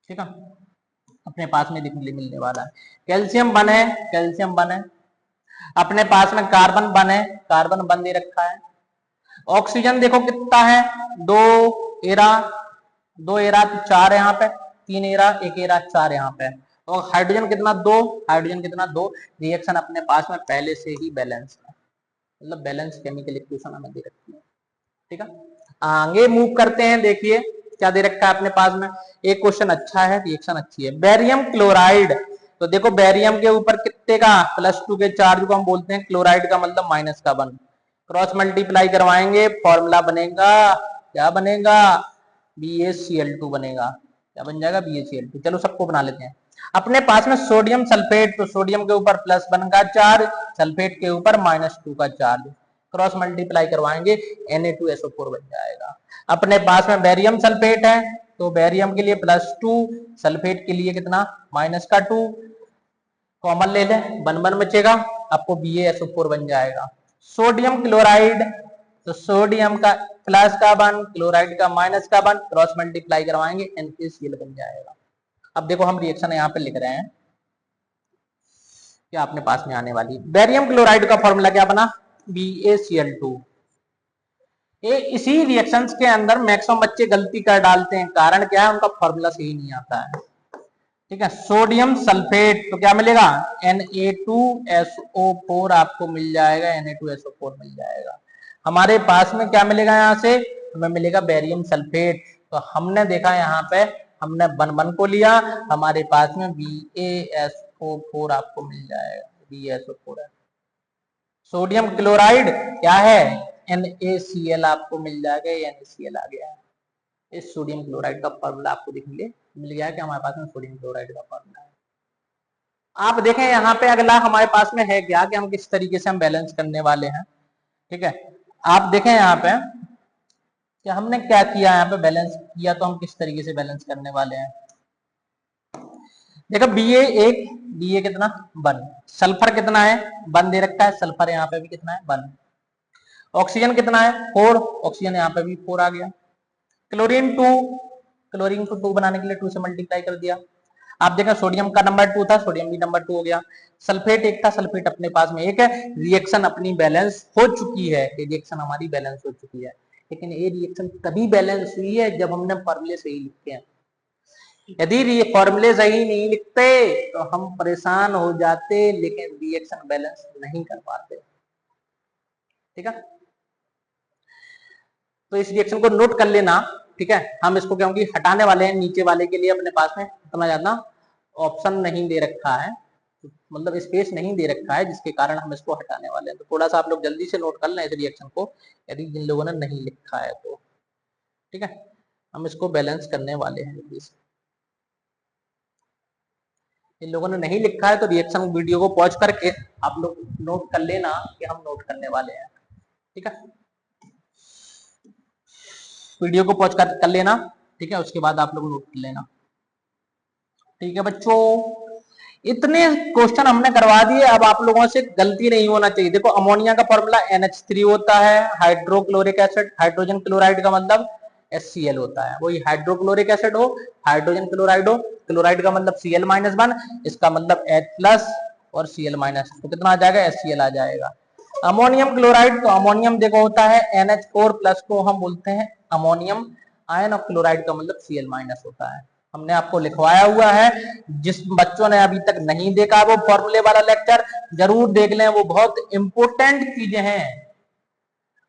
ठीक है, अपने पास में देखने के लिए मिलने वाला है। कैल्शियम बने, कैल्शियम बने, अपने पास में कार्बन बने, कार्बन बन दे रखा है। ऑक्सीजन देखो कितना है, 2 एरा 4 यहाँ पे, 3 एरा 1 एरा 4 यहाँ पे। और हाइड्रोजन कितना 2, हाइड्रोजन कितना 2। रिएक्शन अपने पास में पहले से ही बैलेंस है, मतलब बैलेंस केमिकल इक्वेशन हमें दे रखी है। ठीक है, आगे मूव करते हैं। देखिए क्या दे रखा है अपने पास में, एक क्वेश्चन अच्छा है, रिएक्शन अच्छी है। बेरियम क्लोराइड, तो देखो बेरियम के ऊपर कितने का +2 के चार्ज को हम बोलते हैं क्लोराइड का, मतलब -1। क्रॉस मल्टीप्लाई करवाएंगे, फॉर्मूला बनेगा, क्या बनेगा, BaCl2 बनेगा। क्या बन जाएगा, BaCl2। चलो सबको बना लेते हैं। अपने पास में सोडियम सल्फेट, तो सोडियम के ऊपर +1 का चार्ज, सल्फेट के ऊपर -2 का चार्ज, क्रॉस मल्टीप्लाई करवाएंगे, Na2SO4 बन जाएगा। अपने पास में बेरियम सल्फेट है, तो बेरियम के लिए +2, सल्फेट के लिए कितना, -2, कॉमन ले लें, 1 बचेगा, आपको BaSO4 बन जाएगा। सोडियम क्लोराइड, तो सोडियम का प्लस का 1, क्लोराइड का -1, क्रॉस मल्टीप्लाई करवाएंगे, NaCl बन जाएगा। अब देखो हम रिएक्शन यहाँ पे लिख रहे हैं, क्या अपने पास में आने वाली। बेरियम क्लोराइड का फॉर्मूला क्या बना, BaCl2। ये इसी रिएक्शंस के अंदर मैक्सिमम बच्चे गलती कर डालते हैं, कारण क्या है, उनका फॉर्मूला सही नहीं आता है। ठीक है, सोडियम सल्फेट, तो क्या मिलेगा, Na2SO4 आपको मिल जाएगा, Na2SO4 मिल जाएगा। हमारे पास में क्या मिलेगा, यहाँ से हमें मिलेगा बेरियम सल्फेट। तो हमने देखा यहाँ पे, हमने 1 को लिया, हमारे पास में BaSO4 आपको मिल जाएगा, BaSO4 है। सोडियम क्लोराइड क्या है, NaCl आपको मिल जाएगा, NaCl आ गया है। इस सोडियम क्लोराइड का फॉर्मूला आपको देखने मिल गया कि हमारे पास में सोडियम क्लोराइड का फॉर्मूला है। आप देखें यहाँ पे अगला हमारे पास में है क्या, कि हम किस तरीके से हम बैलेंस करने वाले हैं। ठीक है, आप देखें यहाँ पे कि हमने क्या किया, यहाँ पे बैलेंस किया, तो हम किस तरीके से बैलेंस करने वाले हैं। देखो Ba कितना, 1, सल्फर कितना है, 1 दे रखा है, सल्फर यहाँ पे भी कितना है, 1। ऑक्सीजन कितना है, 4, ऑक्सीजन यहाँ पे भी 4 आ गया। क्लोरीन 2, क्लोरीन को 2 बनाने के लिए 2 से मल्टीप्लाई कर दिया। आप देखें सोडियम का नंबर 2 था, सोडियम भी नंबर 2 हो गया। सल्फेट 1 था, सल्फेट अपने पास में 1 है। रिएक्शन अपनी बैलेंस हो चुकी है, रिएक्शन हमारी बैलेंस हो चुकी है। लेकिन ये रिएक्शन तभी बैलेंस हुई है जब हमने फॉर्मूले सही लिखे हैं। यदि फॉर्मूले सही नहीं लिखते तो हम परेशान हो जाते, लेकिन रिएक्शन बैलेंस नहीं कर पाते। ठीक है, तो इस रिएक्शन को नोट कर लेना। ठीक है, हम इसको क्योंकि हटाने वाले हैं, नीचे वाले के लिए अपने पास में इतना ज्यादा ऑप्शन नहीं दे रखा है, मतलब स्पेस नहीं दे रखा है, जिसके कारण हम इसको हटाने वाले हैं। तो थोड़ा सा आप लोग जल्दी से नोट कर लें इस रिएक्शन को, यदि जिन लोगों ने नहीं लिखा है तो। ठीक है, हम इसको बैलेंस करने वाले हैं जल्दी से। इन लोगों ने नहीं लिखा है तो रिएक्शन वीडियो को पॉज करके आप लोग नोट कर लेना कि हम नोट करने वाले हैं। ठीक है, वीडियो को पॉज कर लेना। ठीक है, उसके बाद आप लोग नोट कर लेना। ठीक है बच्चों, इतने क्वेश्चन हमने करवा दिए, अब आप लोगों से गलती नहीं होना चाहिए। देखो अमोनिया का फॉर्मूला NH3 होता है, हाइड्रोक्लोरिक एसिड, हाइड्रोजन क्लोराइड का मतलब HCl होता है। वही हाइड्रोक्लोरिक एसिड हो, हाइड्रोजन क्लोराइड हो, क्लोराइड का मतलब Cl-1, इसका मतलब H+ और Cl-, तो कितना आ जाएगा, HCl आ जाएगा। अमोनियम क्लोराइड, तो अमोनियम देखो होता है NH4+ को हम बोलते हैं अमोनियम आयन, और क्लोराइड का मतलब Cl- होता है। हमने आपको लिखवाया हुआ है, जिस बच्चों ने अभी तक नहीं देखा वो फॉर्मूले वाला लेक्चर जरूर देख लें, वो बहुत इंपोर्टेंट चीजें हैं,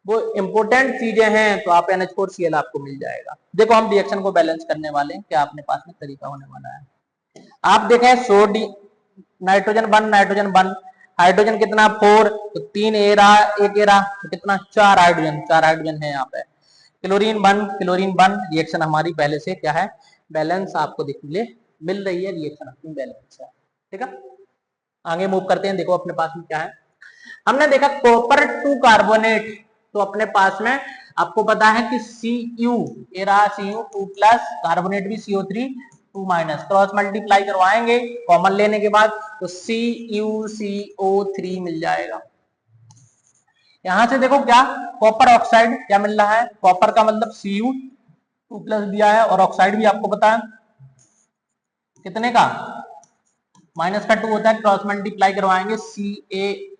वो इंपोर्टेंट चीजें हैं। तो आप NH4Cl आपको मिल जाएगा। देखो हम रिएक्शन को बैलेंस करने वाले हैं, क्या अपने पास में तरीका होने वाला है। आप देखें नाइट्रोजन 1, नाइट्रोजन 1, हाइड्रोजन कितना 4, तो 3 ए रहा, 1 ए रहा, तो कितना 4 हाइड्रोजन, 4 हाइड्रोजन है यहाँ पे। क्लोरीन 1, क्लोरीन 1, रिएक्शन हमारी पहले से क्या है, बैलेंस आपको देखने मिल रही है, रिएक्शन अपनी बैलेंस है। ठीक है, आगे मूव करते हैं। देखो अपने पास में क्या है, हमने देखा कॉपर 2 कार्बोनेट, तो अपने पास में आपको पता है कि Cu ये रहा, Cu2+, कार्बोनेट भी CO3 2-, क्रॉस मल्टीप्लाई करवाएंगे कॉमन लेने के बाद, तो CuCO3 मिल जाएगा। यहां से देखो क्या, कॉपर ऑक्साइड क्या मिल रहा है, कॉपर का मतलब Cu2+ दिया है, और ऑक्साइड भी आपको पता है कितने का, -2 होता है, क्रॉस मल्टीप्लाई करवाएंगे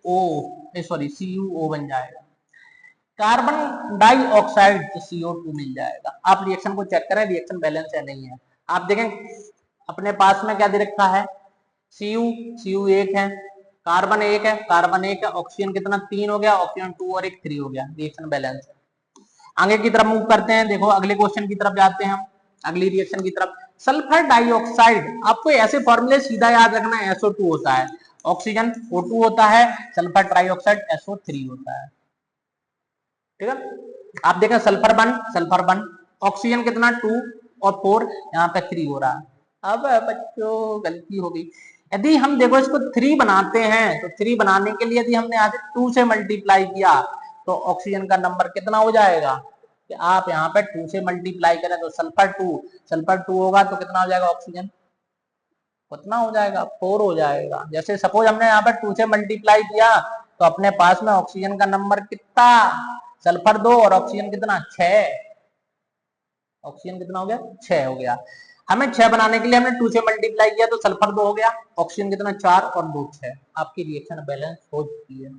CuO बन जाएगा। कार्बन डाइऑक्साइड तो CO2 मिल जाएगा। आप रिएक्शन को चेक करें, रिएक्शन बैलेंस है नहीं है। आप देखें अपने पास में क्या दे रखा है, Cu 1 है, कार्बन 1 है, कार्बन 1 है, ऑक्सीजन कितना 3 हो गया, ऑक्सीजन 2 और 1 3 हो गया, रिएक्शन बैलेंस है। आगे की तरफ मूव करते हैं, देखो अगले क्वेश्चन की तरफ जाते हैं हम, अगली रिएक्शन की तरफ। सल्फर डाइऑक्साइड, आपको ऐसे फॉर्मूले सीधा याद रखना है, SO2 होता है, ऑक्सीजन O2 होता है, सल्फर डाइऑक्साइड SO3 होता है। ठीक है। आप देखें सल्फर वन, ऑक्सीजन कितना 2 और 4, यहाँ पे 3 हो रहा है। अब बच्चों गलती हो गई, यदि हम देखो इसको 3 बनाते हैं तो 3 बनाने के लिए यदि हमने यहाँ से 2 से मल्टीप्लाई किया तो ऑक्सीजन का नंबर कितना हो जाएगा, कि आप यहाँ पे 2 से मल्टीप्लाई करें तो सल्फर 2 होगा तो कितना हो जाएगा ऑक्सीजन, कितना हो जाएगा 4 हो जाएगा। जैसे सपोज हमने यहाँ पर 2 से मल्टीप्लाई किया तो अपने पास में ऑक्सीजन का नंबर कितना, सल्फर 2 और ऑक्सीजन कितना 6, ऑक्सीजन कितना हो गया 6 हो गया। हमें 6 बनाने के लिए हमने 2 से मल्टीप्लाई किया तो सल्फर 2 हो गया, ऑक्सीजन कितना 4 और 2 6, आपकी रिएक्शन बैलेंस हो चुकी है।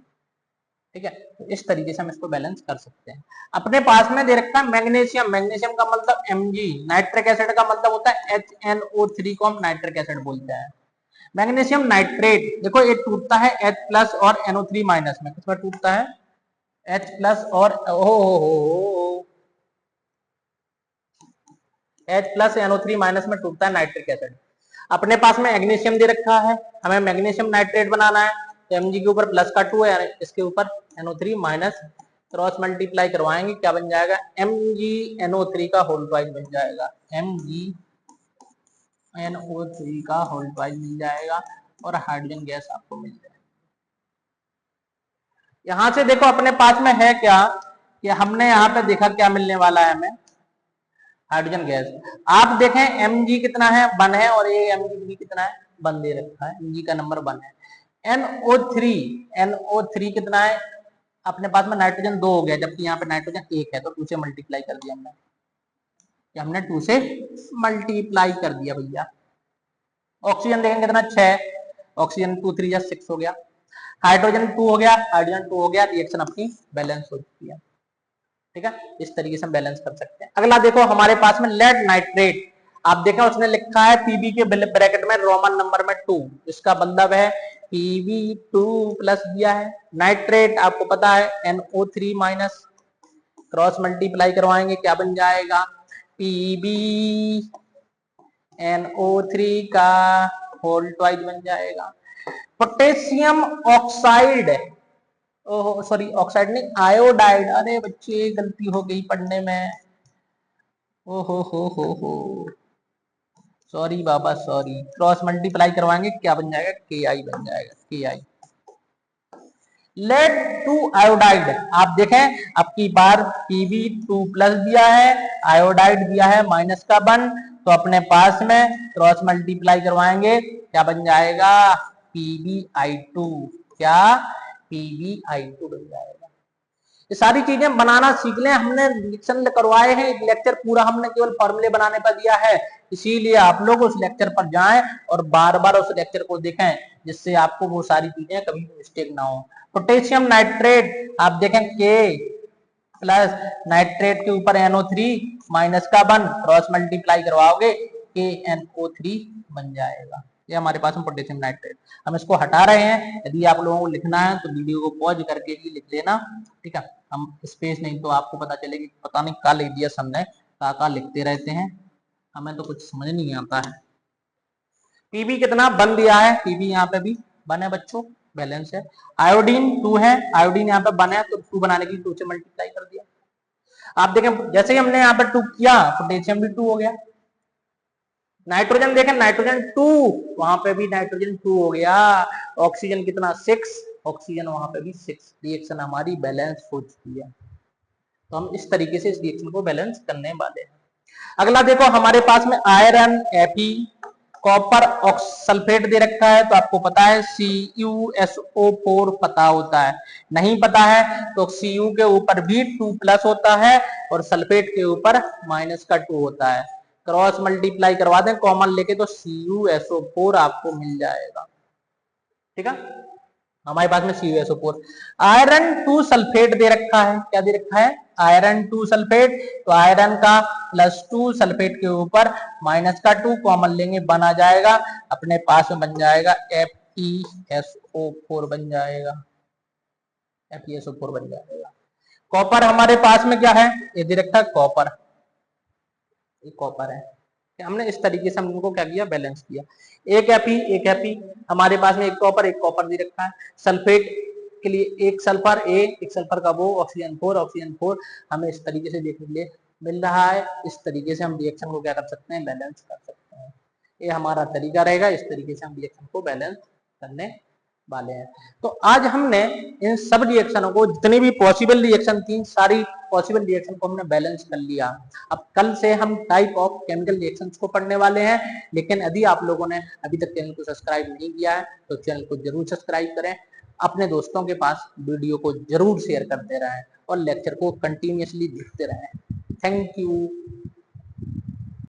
ठीक है, तो इस तरीके से हम इसको बैलेंस कर सकते हैं। अपने पास में दे रखा है मैग्नीशियम, मैग्नीशियम का मतलब Mg, नाइट्रिक एसिड का मतलब होता है HNO3 को हम नाइट्रिक एसिड बोलते हैं। मैग्नीशियम नाइट्रेट देखो ये टूटता है H प्लस और NO3 माइनस में, किस पर टूटता है H प्लस और H प्लस NO3 माइनस में टूटता है नाइट्रिक एसिड। अपने पास में मैग्नीशियम दे रखा है, हमें मैग्नीशियम नाइट्रेट बनाना है तो Mg के ऊपर प्लस का 2 है, इसके ऊपर NO3 माइनस, क्रॉस मल्टीप्लाई करवाएंगे क्या बन जाएगा MgNO3 का होल ट्वाइस बन जाएगा, MgNO3 का होल ट्वाइस मिल जाएगा और हाइड्रोजन गैस आपको मिल जाएगी। यहां से देखो अपने पास में है क्या, कि हमने यहाँ पे देखा क्या मिलने वाला है हमें, हाइड्रोजन गैस। आप देखें Mg कितना है 1 है और ये Mg कितना है 1 दे रखा है, Mg का नंबर 1 है। NO3 कितना है, अपने पास में नाइट्रोजन 2 हो गया जबकि यहाँ पे नाइट्रोजन 1 है तो 2 से मल्टीप्लाई कर दिया हमने 2 से मल्टीप्लाई कर दिया भैया। ऑक्सीजन देखेंगे कितना 6, ऑक्सीजन 2 3 6 हो गया, हाइड्रोजन 2 हो गया, हाइड्रोजन 2 हो गया, रिएक्शन अपनी बैलेंस हो चुकी है। ठीक है, इस तरीके से हम बैलेंस कर सकते हैं। अगला देखो हमारे पास में लेड नाइट्रेट, आप देखें उसने लिखा है पीबी के ब्रैकेट में रोमन नंबर में 2, इसका मतलब है Pb2 प्लस दिया है। नाइट्रेट आपको पता है NO3 माइनस, क्रॉस मल्टीप्लाई करवाएंगे क्या बन जाएगा PbNO3 का होल ट्वाइस बन जाएगा। पोटेशियम ऑक्साइड, ओहो सॉरी ऑक्साइड नहीं आयोडाइड, अरे बच्चे गलती हो गई पढ़ने में, हो सॉरी बाबा सॉरी, क्रॉस मल्टीप्लाई करवाएंगे क्या बन जाएगा Ki बन जाएगा Ki। लेड 2 आयोडाइड, आप देखें अब की बार Pb2 प्लस दिया है, आयोडाइड दिया है माइनस का 1, तो अपने पास में क्रॉस मल्टीप्लाई करवाएंगे क्या बन जाएगा PbI2, क्या PbI2 बन जाएगा। ये सारी चीजें बनाना सीख लें, हमने रिएक्शन करवाए हैं, एक लेक्चर पूरा हमने केवल फॉर्मूले बनाने पर दिया है, इसीलिए आप लोग उस लेक्चर पर जाएं और बार बार उस लेक्चर को देखें जिससे आपको वो सारी चीजें कभी भी मिस्टेक ना हो। पोटेशियम नाइट्रेट आप देखें के प्लस नाइट्रेट के ऊपर NO3 माइनस का 1, क्रॉस मल्टीप्लाई करवाओगे KNO3 बन जाएगा। ये हमारे पास में पोटेशियम नाइट्रेट, हम इसको हटा रहे हैं। यदि आप लोगों को लिखना है तो वीडियो को पॉज करके ही लिख लेना, ठीक है। हम स्पेस नहीं तो आपको पता चलेगी पता नहीं क्या लिख दिया सर ने, का लिखते रहते हैं, हमें तो कुछ समझ नहीं आता है। पीबी कितना 1 दिया है, पीबी यहाँ पे भी 1 है बच्चों, बैलेंस है। आयोडीन 2 है, आयोडीन यहाँ पे 1 है तो 2 बनाने के लिए 2 से मल्टीप्लाई कर दिया। आप देखें जैसे ही हमने यहाँ पे 2 किया पोटेशियम भी 2 हो गया। नाइट्रोजन देखें नाइट्रोजन 2, वहां पे भी नाइट्रोजन 2 हो गया। ऑक्सीजन कितना 6, ऑक्सीजन वहां पे भी 6, रिएक्शन हमारी बैलेंस हो चुकी है। तो हम इस तरीके से इस रिएक्शन को बैलेंस करने वाले हैं। अगला देखो हमारे पास में आयरन Fe, कॉपर सल्फेट दे रखा है तो आपको पता है CuSO4 पता होता है, नहीं पता है तो Cu के ऊपर भी 2 प्लस होता है और सल्फेट के ऊपर माइनस का 2 होता है, क्रॉस मल्टीप्लाई करवा दें कॉमन लेके तो CuSO4 आपको मिल जाएगा। ठीक है, हमारे पास में CuSO4। आयरन 2 सल्फेट दे रखा है, क्या दे रखा है आयरन 2 सल्फेट, तो आयरन का +2 सल्फेट के ऊपर माइनस का 2 कॉमन लेंगे 1 आ जाएगा, अपने पास में बन जाएगा FeSO4 बन जाएगा, FeSO4 बन जाएगा। कॉपर हमारे पास में क्या है, ये दे रखा है कॉपर, ये कॉपर है। हमने इस तरीके से हम उनको क्या किया बैलेंस किया, एक Fe हमारे पास में एक कॉपर दे रखा है। सल्फेट के लिए एक सल्फर ए, एक सल्फर का वो, ऑक्सीजन 4 हमें इस तरीके से देखने के लिए मिल रहा है। इस तरीके से हम रिएक्शन को क्या कर सकते हैं, बैलेंस कर सकते हैं। ये हमारा तरीका रहेगा, इस तरीके से हम रिएक्शन को बैलेंस करने वाले हैं। तो आज हमने इन सब रिएक्शनों को, जितनी भी पॉसिबल रिएक्शन थी, सारी पॉसिबल रिएक्शन को हमने बैलेंस कर लिया। अब कल से हम टाइप ऑफ केमिकल रिएक्शंस को पढ़ने वाले हैं। लेकिन यदि आप लोगों ने अभी तक चैनल को सब्सक्राइब नहीं किया है तो चैनल को जरूर सब्सक्राइब करें, अपने दोस्तों के पास वीडियो को जरूर शेयर करते रहें और लेक्चर को कंटिन्यूअसली देखते रहें। Thank you.